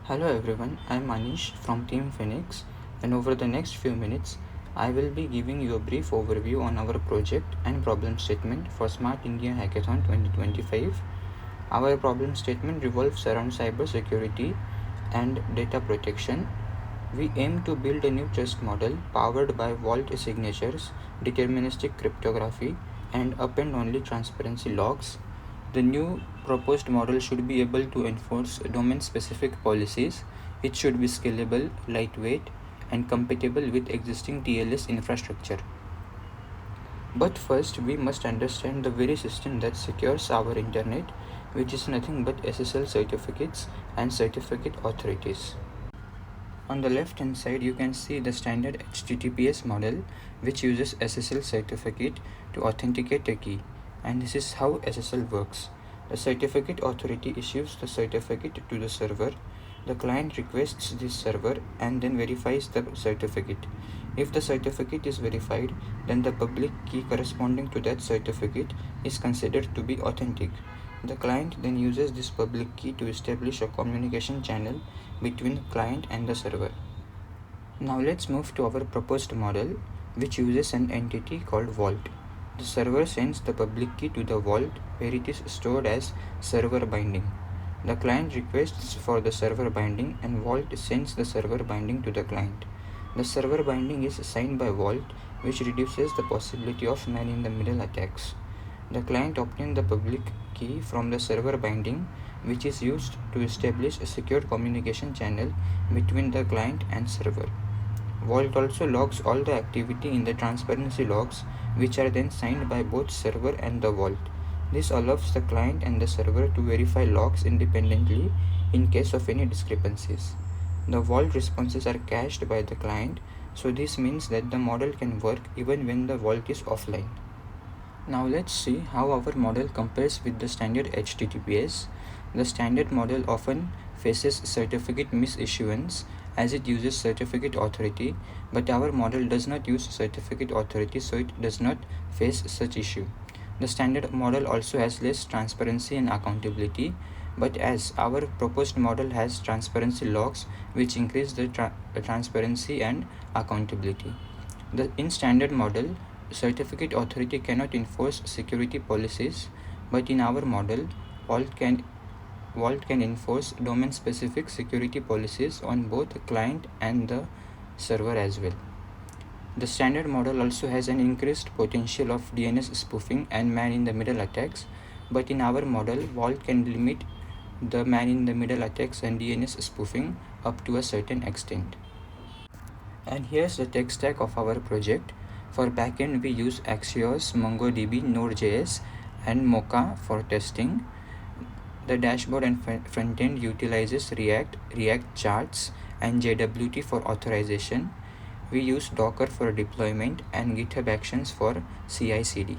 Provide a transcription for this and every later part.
Hello everyone, I am Manish from Team Phoenix, and over the next few minutes, I will be giving you a brief overview on our project and problem statement for Smart India Hackathon 2025. Our problem statement revolves around cybersecurity and data protection. We aim to build a new trust model powered by vault signatures, deterministic cryptography, and append only transparency logs. The new proposed model should be able to enforce domain-specific policies. It should be scalable, lightweight, and compatible with existing TLS infrastructure. But first, we must understand the very system that secures our internet, which is nothing but SSL certificates and certificate authorities. On the left hand side, you can see the standard HTTPS model, which uses SSL certificate to authenticate a key. And this is how SSL works. The certificate authority issues the certificate to the server. The client requests this server and then verifies the certificate. If the certificate is verified, then the public key corresponding to that certificate is considered to be authentic. The client then uses this public key to establish a communication channel between the client and the server. Now let's move to our proposed model, which uses an entity called vault. The server sends the public key to the vault where it is stored as server binding. The client requests for the server binding and vault sends the server binding to the client. The server binding is signed by vault, which reduces the possibility of man-in-the-middle attacks. The client obtains the public key from the server binding, which is used to establish a secure communication channel between the client and server. Vault also logs all the activity in the transparency logs, which are then signed by both server and the vault. This allows the client and the server to verify logs independently in case of any discrepancies. The vault responses are cached by the client, so this means that the model can work even when the vault is offline. Now let's see how our model compares with the standard HTTPS. The standard model often faces certificate misissuance as it uses certificate authority, but our model does not use certificate authority, so it does not face such issue. The standard model also has less transparency and accountability, but as our proposed model has transparency logs which increase the transparency and accountability. In standard model, certificate authority cannot enforce security policies, but in our model, vault can enforce domain-specific security policies on both the client and the server as well. The standard model also has an increased potential of DNS spoofing and man-in-the-middle attacks, but in our model, vault can limit the man-in-the-middle attacks and DNS spoofing up to a certain extent. And here's the tech stack of our project. For backend, we use Axios, MongoDB, Node.js, and Mocha for testing. The dashboard and frontend utilizes React charts, and JWT for authorization. We use Docker for deployment and GitHub Actions for CI/CD.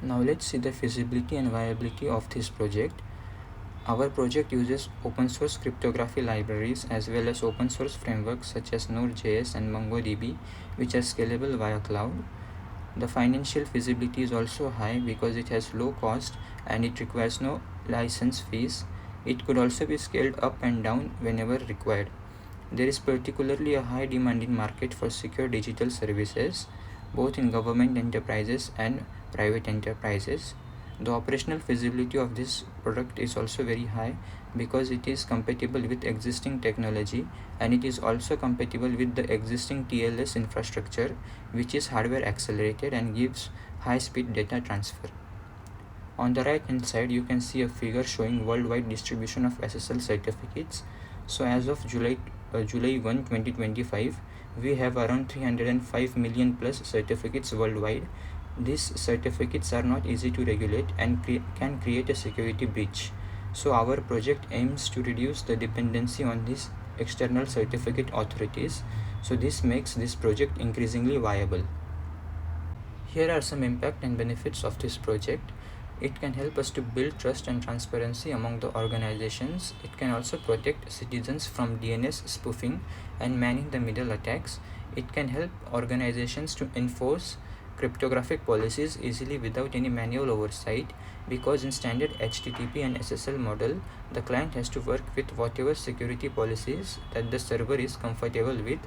Now let's see the feasibility and viability of this project. Our project uses open source cryptography libraries as well as open source frameworks such as Node.js and MongoDB, which are scalable via cloud. The financial feasibility is also high because it has low cost and it requires no license fees. It could also be scaled up and down whenever required. There is particularly a high demand in market for secure digital services, both in government enterprises and private enterprises. The operational feasibility of this product is also very high because it is compatible with existing technology and it is also compatible with the existing TLS infrastructure, which is hardware accelerated and gives high-speed data transfer. On the right hand side, you can see a figure showing worldwide distribution of SSL certificates. So as of July 1, 2025, we have around 305 million plus certificates worldwide. These certificates are not easy to regulate and can create a security breach. So our project aims to reduce the dependency on these external certificate authorities. So this makes this project increasingly viable. Here are some impact and benefits of this project. It can help us to build trust and transparency among the organizations. It can also protect citizens from DNS spoofing and man-in-the-middle attacks. It can help organizations to enforce cryptographic policies easily without any manual oversight, because in standard HTTP and SSL model, the client has to work with whatever security policies that the server is comfortable with.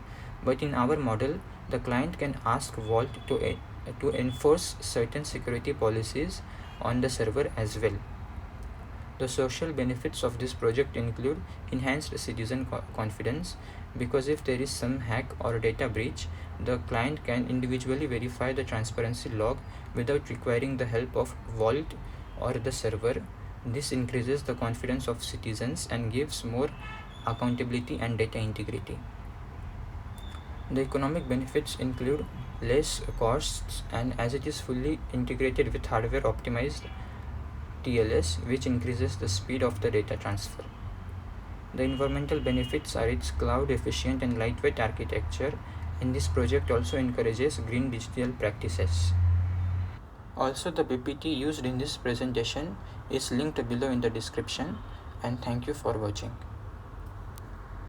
But in our model, the client can ask Vault to enforce certain security policies on the server as well. The social benefits of this project include enhanced citizen confidence, because if there is some hack or data breach, the client can individually verify the transparency log without requiring the help of Vault or the server. This increases the confidence of citizens and gives more accountability and data integrity. The economic benefits include less costs, and as it is fully integrated with hardware optimized TLS, which increases the speed of the data transfer. The environmental benefits are its cloud efficient and lightweight architecture, and this project also encourages green digital practices. Also, the PPT used in this presentation is linked below in the description, and thank you for watching.